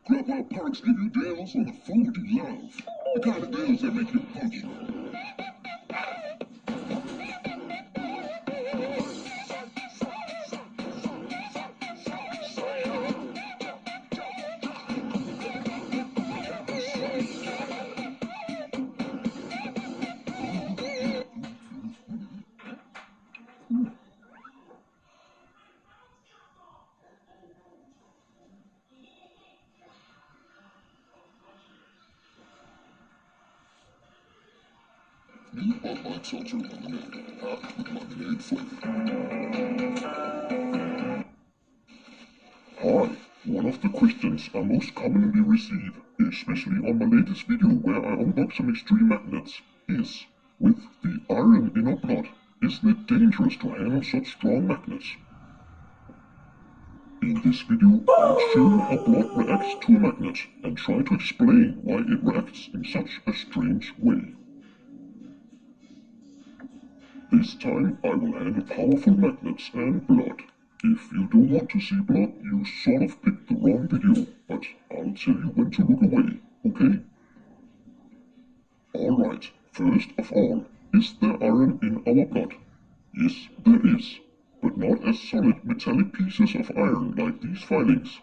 Grandpa parks give you deals on the food you love. The kind of deals that make you punch. New Bud Light Seltzer Lemonade, packed with lemonade flavor. Hi, one of the questions I most commonly receive, especially on my latest video where I unbox some extreme magnets, is, with the iron in our blood, isn't it dangerous to handle such strong magnets? In this video, I'll show how blood reacts to a magnet and try to explain why it reacts in such a strange way. This time I will handle powerful magnets and blood. If you don't want to see blood, you sort of picked the wrong video, but I'll tell you when to look away, okay? Alright, first of all, is there iron in our blood? Yes, there is, but not as solid metallic pieces of iron like these filings.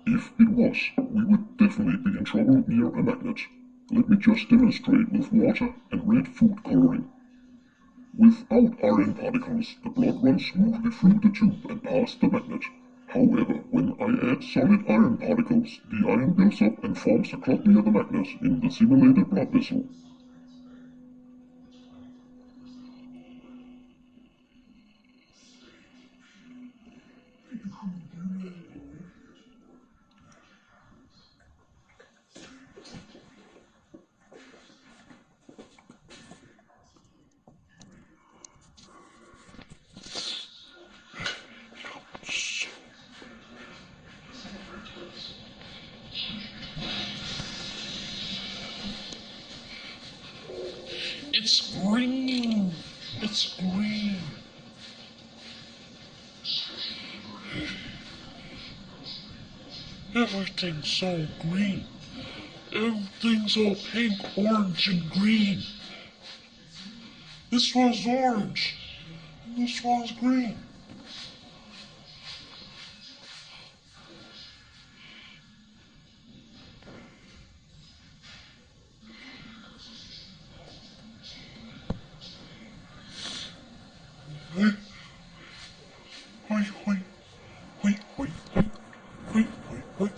If it was, we would definitely be in trouble near a magnet. Let me just demonstrate with water and red food coloring. Without iron particles, the blood runs smoothly through the tube and past the magnet. However, when I add solid iron particles, the iron builds up and forms a clot near the magnet in the simulated blood vessel. It's green! It's green! Everything's so green. Everything's all pink, orange, and green. This one's orange. And this one's green. Wait, wait, wait, wait, wait, wait, wait, wait, wait.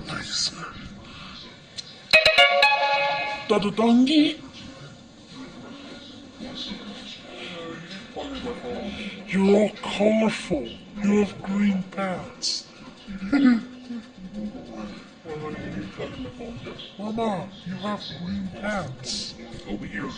Nice. Da-da-dongy? You're all colorful. You have green pants. Mama, you have green pants. Over here.